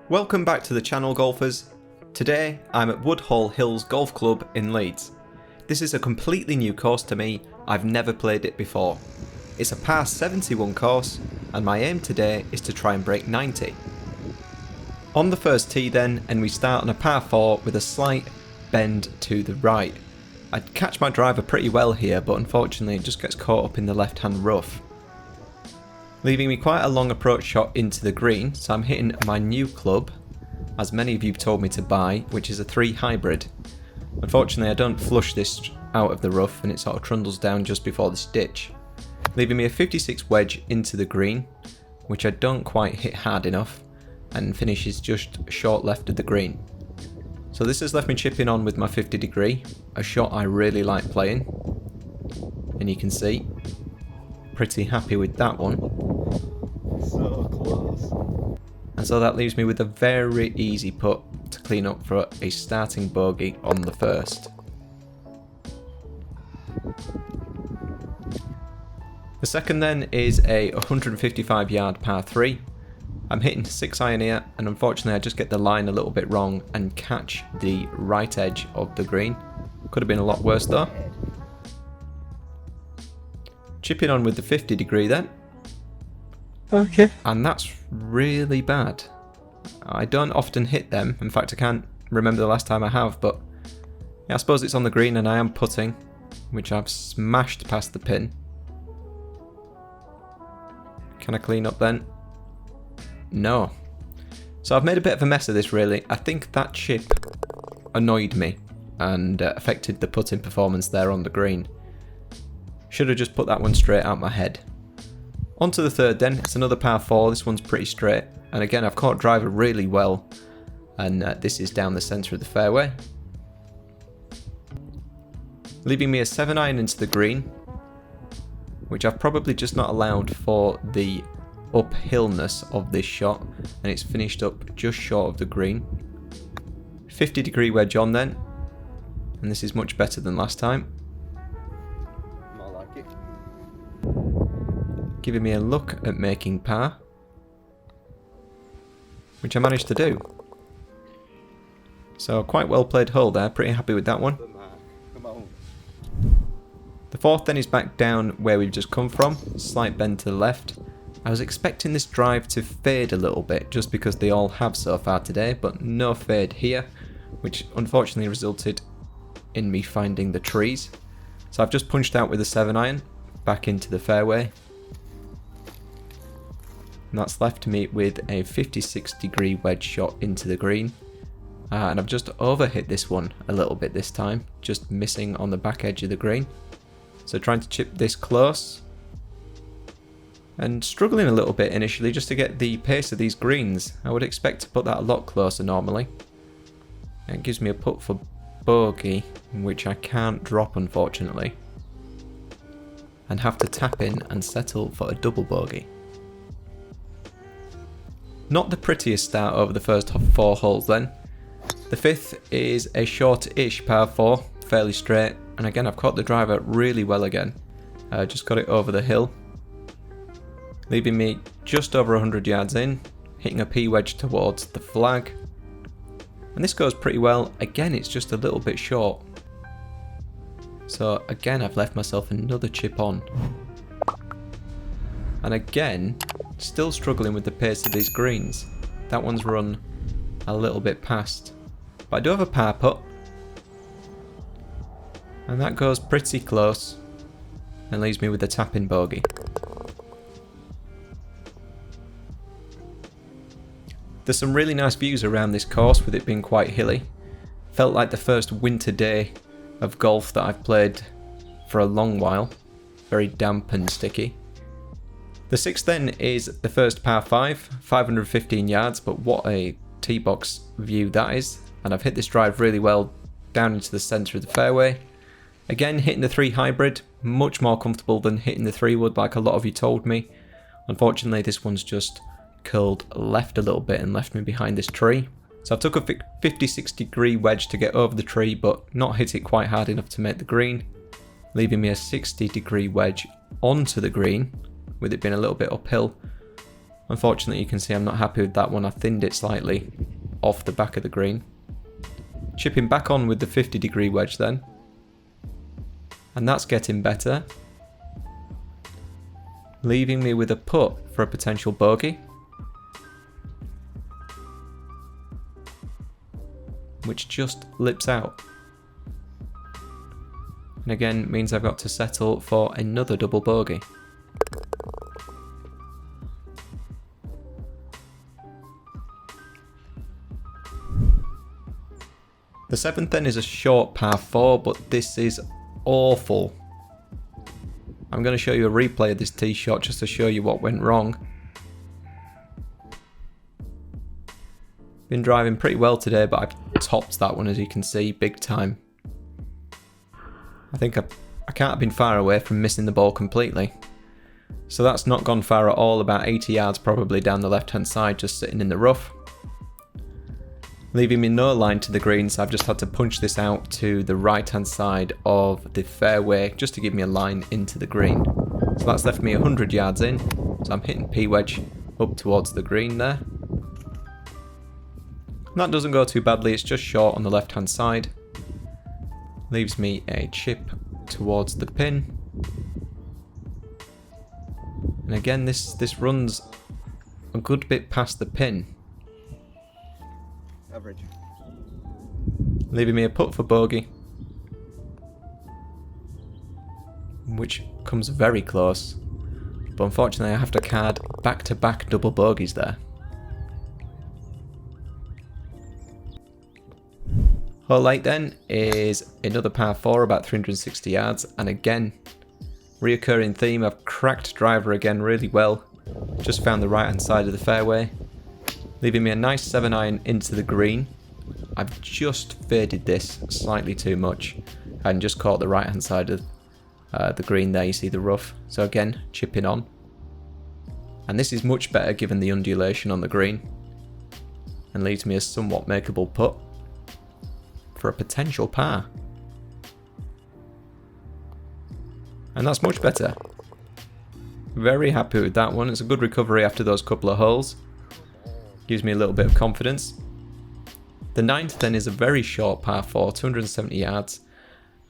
Welcome back to the channel, golfers. Today I'm at Woodhall Hill Golf Club in Leeds. This is a completely new course to me, I've never played it before. It's a par 71 course and my aim today is to try and break 90. On the first tee then, and we start on a par 4 with a slight bend to the right. I'd catch my driver pretty well here, but unfortunately it just gets caught up in the left hand rough, leaving me quite a long approach shot into the green. So I'm hitting my new club, as many of you told me to buy, which is a 3 hybrid. Unfortunately I don't flush this out of the rough and it sort of trundles down just before this ditch, leaving me a 56 wedge into the green, which I don't quite hit hard enough and finishes just short left of the green. So this has left me chipping on with my 50 degree, a shot I really like playing, and you can see, pretty happy with that one. So close. And so that leaves me with a very easy putt to clean up for a starting bogey on the first. The second then is a 155 yard par 3. I'm hitting 6 iron here, and unfortunately I just get the line a little bit wrong and catch the right edge of the green. Could have been a lot worse though. Chipping on with the 50 degree then. Okay. And that's really bad. I don't often hit them. In fact, I can't remember the last time I have, but yeah, I suppose it's on the green and I am putting, which I've smashed past the pin. Can I clean up then? No. So I've made a bit of a mess of this really. I think that chip annoyed me and affected the putting performance there on the green. Should have just put that one straight out my head. On to the third then. It's another par 4. This one's pretty straight. And again, I've caught driver really well. And this is down the centre of the fairway, leaving me a 7 iron into the green, which I've probably just not allowed for the uphillness of this shot, and it's finished up just short of the green. 50 degree wedge on then, and this is much better than last time. More like it. Giving me a look at making par, which I managed to do. So quite well played hole there, pretty happy with that one. Come on. The fourth then is back down where we've just come from, slight bend to the left. I was expecting this drive to fade a little bit just because they all have so far today, but no fade here, which unfortunately resulted in me finding the trees. So I've just punched out with a 7 iron back into the fairway. And that's left me with a 56 degree wedge shot into the green. And I've just overhit this one a little bit this time, just missing on the back edge of the green. So trying to chip this close, and struggling a little bit initially just to get the pace of these greens. I would expect to put that a lot closer normally. It gives me a putt for bogey, which I can't drop unfortunately, and have to tap in and settle for a double bogey. Not the prettiest start over the first 4 holes then. The fifth is a short-ish par 4, fairly straight, and again I've caught the driver really well again. Just got it over the hill, leaving me just over 100 yards in, hitting a P wedge towards the flag. And this goes pretty well. Again, it's just a little bit short. So again, I've left myself another chip on. And again, still struggling with the pace of these greens. That one's run a little bit past. But I do have a par putt, and that goes pretty close and leaves me with a tap-in bogey. There's some really nice views around this course with it being quite hilly. Felt like the first winter day of golf that I've played for a long while. Very damp and sticky. The sixth then is the first par 5, 515 yards, but what a tee box view that is. And I've hit this drive really well down into the centre of the fairway. Again, hitting the 3 hybrid, much more comfortable than hitting the 3 wood like a lot of you told me. Unfortunately, this one's just curled left a little bit and left me behind this tree. So I took a 56 degree wedge to get over the tree, but not hit it quite hard enough to make the green, leaving me a 60 degree wedge onto the green, with it being a little bit uphill. Unfortunately, you can see I'm not happy with that one. I thinned it slightly off the back of the green. Chipping back on with the 50-degree wedge then. And that's getting better. Leaving me with a putt for a potential bogey. Which just lips out. And again, means I've got to settle for another double bogey. The 7th then is a short par 4, but this is awful. I'm going to show you a replay of this tee shot just to show you what went wrong. Been driving pretty well today, but I've topped that one, as you can see, big time. I think I can't have been far away from missing the ball completely. So that's not gone far at all, about 80 yards probably down the left hand side, just sitting in the rough. Leaving me no line to the green, so I've just had to punch this out to the right hand side of the fairway just to give me a line into the green. So that's left me 100 yards in, so I'm hitting P-wedge up towards the green there. And that doesn't go too badly, it's just short on the left hand side. Leaves me a chip towards the pin. And again, this runs a good bit past the pin. Average. Leaving me a putt for bogey. Which comes very close. But unfortunately I have to card back-to-back double bogeys there. Hole 8 then is another par 4, about 360 yards. And again, reoccurring theme, I've cracked driver again really well. Just found the right hand side of the fairway. Leaving me a nice 7-iron into the green. I've just faded this slightly too much and just caught the right hand side of the green there, you see the rough. So again, chipping on. And this is much better given the undulation on the green. And leaves me a somewhat makeable putt for a potential par. And that's much better. Very happy with that one. It's a good recovery after those couple of holes. Gives me a little bit of confidence. The 9th then is a very short par 4, 270 yards.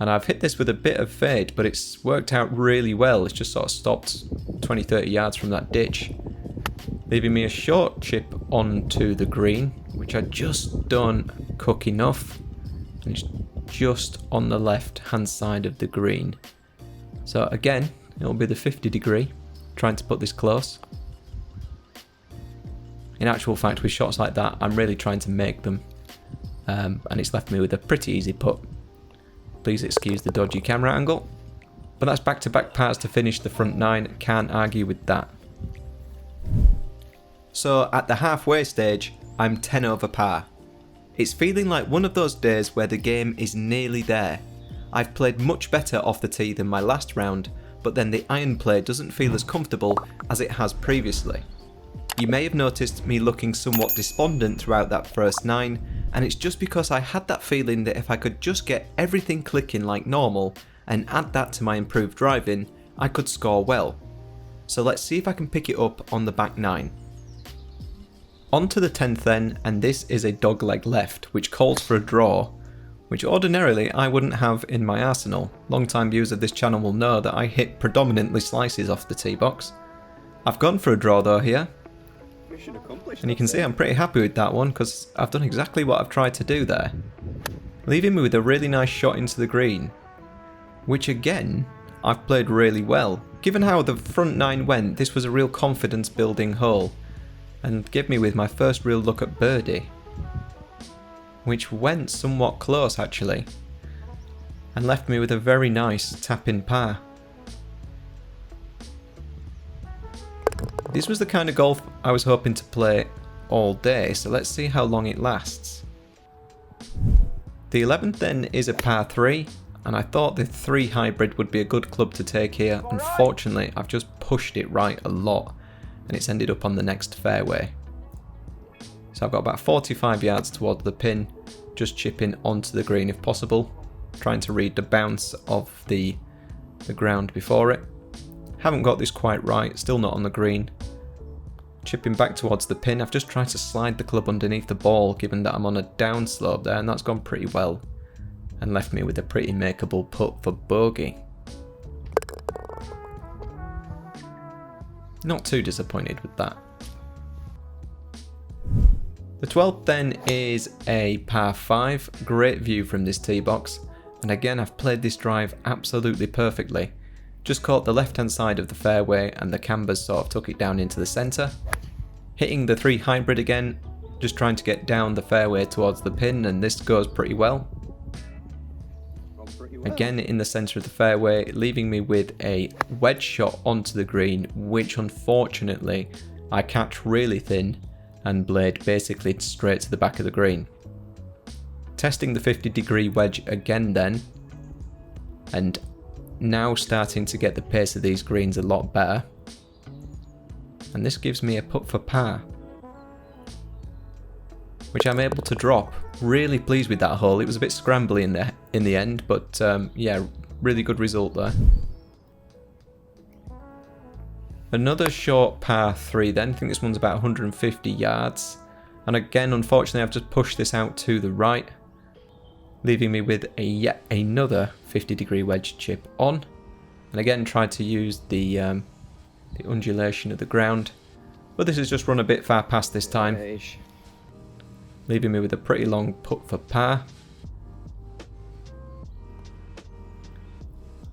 And I've hit this with a bit of fade, but it's worked out really well. It's just sort of stopped 20-30 yards from that ditch. Leaving me a short chip onto the green, which I just don't cook enough. And it's just on the left hand side of the green. So again, it'll be the 50-degree, trying to put this close. In actual fact, with shots like that, I'm really trying to make them. And it's left me with a pretty easy putt. Please excuse the dodgy camera angle. But that's back-to-back pars to finish the front 9. Can't argue with that. So at the halfway stage, I'm 10 over par. It's feeling like one of those days where the game is nearly there. I've played much better off the tee than my last round, but then the iron play doesn't feel as comfortable as it has previously. You may have noticed me looking somewhat despondent throughout that first 9, and it's just because I had that feeling that if I could just get everything clicking like normal and add that to my improved driving, I could score well. So let's see if I can pick it up on the back 9. On to the 10th then, and this is a dogleg left, which calls for a draw, which ordinarily I wouldn't have in my arsenal. Long-time viewers of this channel will know that I hit predominantly slices off the tee box. I've gone for a draw though here. Mission accomplished. And you can see I'm pretty happy with that one because I've done exactly what I've tried to do there. Leaving me with a really nice shot into the green. Which again, I've played really well. Given how the front 9 went, this was a real confidence building hole. And gave me with my first real look at birdie. Which went somewhat close actually. And left me with a very nice tap-in par. This was the kind of golf I was hoping to play all day, so let's see how long it lasts. The 11th then is a par 3, and I thought the 3 hybrid would be a good club to take here. Unfortunately, I've just pushed it right a lot, and it's ended up on the next fairway. So I've got about 45 yards towards the pin, just chipping onto the green if possible, trying to read the bounce of the ground before it. Haven't got this quite right, still not on the green. Chipping back towards the pin, I've just tried to slide the club underneath the ball given that I'm on a downslope there, and that's gone pretty well and left me with a pretty makeable putt for bogey. Not too disappointed with that. The 12th then is a par 5, great view from this tee box, and again I've played this drive absolutely perfectly. Just caught the left hand side of the fairway and the cambers sort of took it down into the centre. Hitting the 3 hybrid again, just trying to get down the fairway towards the pin, and this goes pretty well. Again in the centre of the fairway, leaving me with a wedge shot onto the green, which unfortunately I catch really thin and blade basically straight to the back of the green. Testing the 50-degree wedge again then, and now starting to get the pace of these greens a lot better. And this gives me a putt for par, which I'm able to drop. Really pleased with that hole. It was a bit scrambly in the end, but yeah, really good result there. Another short par 3 then. I think this one's about 150 yards. And again, unfortunately, I've just pushed this out to the right, leaving me with yet another 50-degree wedge chip on. And again, tried to use the undulation of the ground, but this has just run a bit far past this time, leaving me with a pretty long putt for par.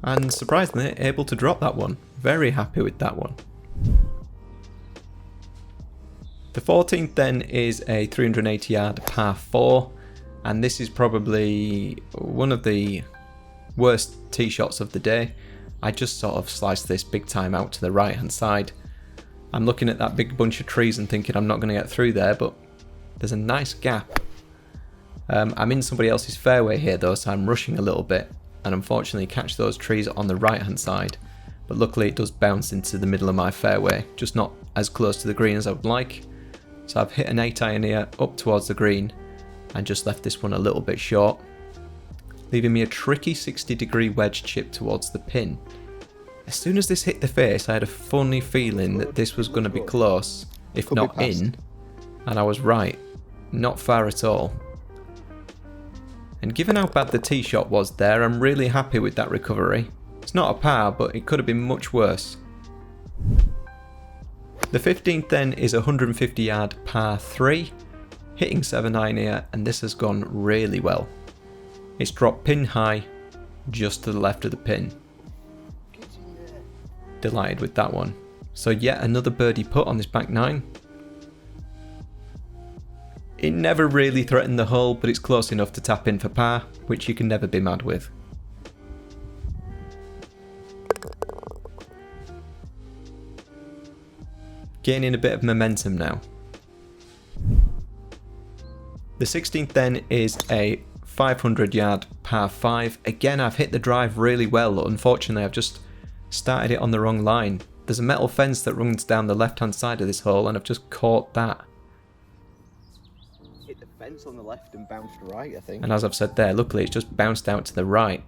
And surprisingly, able to drop that one. Very happy with that one. The 14th then is a 380 yard par 4, and this is probably one of the worst tee shots of the day. I just sort of sliced this big time out to the right hand side. I'm looking at that big bunch of trees and thinking I'm not going to get through there, but there's a nice gap. I'm in somebody else's fairway here though, so I'm rushing a little bit and unfortunately catch those trees on the right hand side, but luckily it does bounce into the middle of my fairway, just not as close to the green as I would like. So I've hit an 8-iron here up towards the green and just left this one a little bit short, leaving me a tricky 60-degree wedge chip towards the pin. As soon as this hit the face, I had a funny feeling that this was going to be close, if not in, and I was right. Not far at all. And given how bad the tee shot was there, I'm really happy with that recovery. It's not a par, but it could have been much worse. The 15th then is a 150 yard par 3, hitting 7-iron here, and this has gone really well. It's dropped pin high, just to the left of the pin. Delighted with that one. So yet another birdie putt on this back 9. It never really threatened the hole, but it's close enough to tap in for par, which you can never be mad with. Gaining a bit of momentum now. The 16th then is a 500 yard par 5. Again, I've hit the drive really well. Unfortunately, I've just started it on the wrong line. There's a metal fence that runs down the left hand side of this hole, and I've just caught that. Hit the fence on the left and bounced right, I think. And as I've said there, luckily it's just bounced out to the right.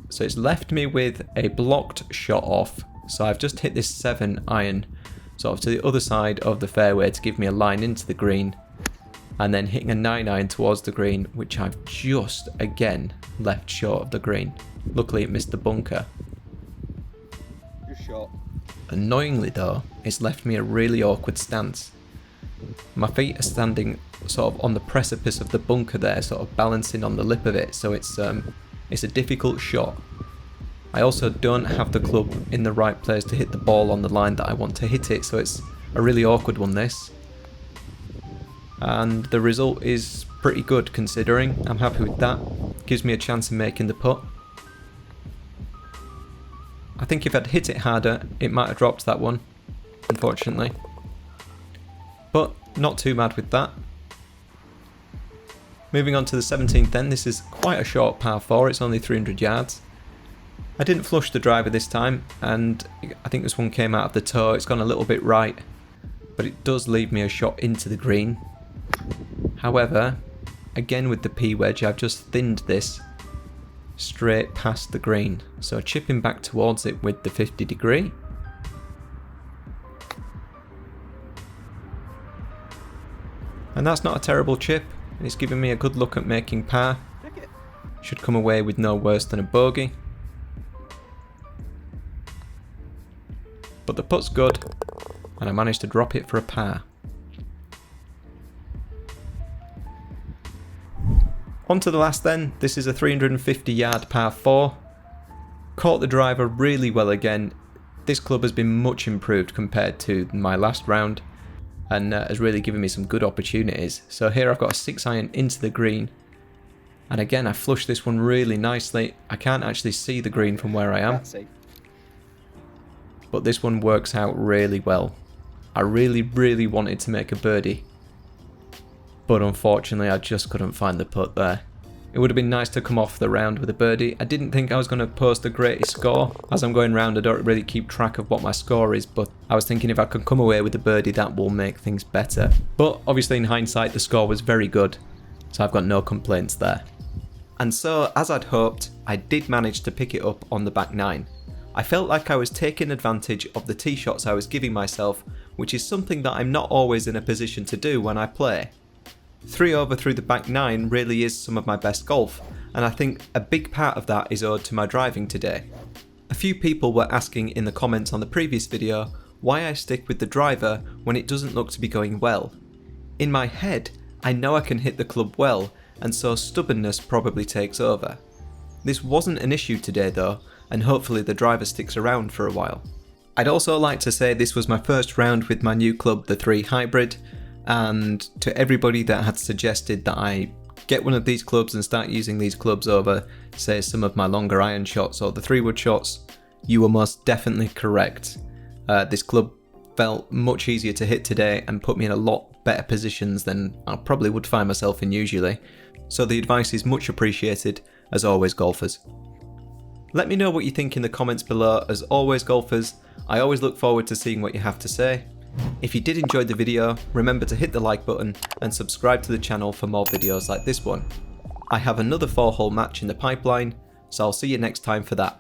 So it's left me with a blocked shot off. So I've just hit this 7-iron sort of to the other side of the fairway to give me a line into the green, and then hitting a 9-iron towards the green, which I've just again left short of the green. Luckily it missed the bunker. Just short. Annoyingly though, it's left me a really awkward stance. My feet are standing sort of on the precipice of the bunker there, sort of balancing on the lip of it, so it's a difficult shot. I also don't have the club in the right place to hit the ball on the line that I want to hit it, so it's a really awkward one this. And the result is pretty good considering. I'm happy with that. Gives me a chance of making the putt. I think if I'd hit it harder, it might have dropped that one, unfortunately. But not too mad with that. Moving on to the 17th then, this is quite a short par 4, it's only 300 yards. I didn't flush the driver this time, and I think this one came out of the toe. It's gone a little bit right, but it does leave me a shot into the green. However, again with the P wedge, I've just thinned this straight past the green. So chipping back towards it with the 50 degree. And that's not a terrible chip. It's giving me a good look at making par. Pick it. Should come away with no worse than a bogey. But the putt's good, and I managed to drop it for a par. On to the last then. This is a 350 yard par 4. Caught the driver really well again. This club has been much improved compared to my last round, and has really given me some good opportunities. So here I've got a 6-iron into the green, and again I flushed this one really nicely. I can't actually see the green from where I am, Can't see. but this one works out really well. I really wanted to make a birdie, but unfortunately I just couldn't find the putt there. It would have been nice to come off the round with a birdie. I didn't think I was going to post the greatest score. As I'm going round, I don't really keep track of what my score is, but I was thinking if I could come away with a birdie, that will make things better. But obviously in hindsight, the score was very good, so I've got no complaints there. And so, as I'd hoped, I did manage to pick it up on the back 9. I felt like I was taking advantage of the tee shots I was giving myself, which is something that I'm not always in a position to do when I play. 3 over through the back 9 really is some of my best golf, and I think a big part of that is owed to my driving today. A few people were asking in the comments on the previous video why I stick with the driver when it doesn't look to be going well. In my head, I know I can hit the club well, and so stubbornness probably takes over. This wasn't an issue today though, and hopefully the driver sticks around for a while. I'd also like to say this was my first round with my new club, the 3 Hybrid, and to everybody that had suggested that I get one of these clubs and start using these clubs over, say, some of my longer iron shots or the 3-wood shots, you were most definitely correct. This club felt much easier to hit today and put me in a lot better positions than I probably would find myself in usually, so the advice is much appreciated, as always, golfers. Let me know what you think in the comments below. As always, golfers, I always look forward to seeing what you have to say. If you did enjoy the video, remember to hit the like button and subscribe to the channel for more videos like this one. I have another 4-hole match in the pipeline, so I'll see you next time for that.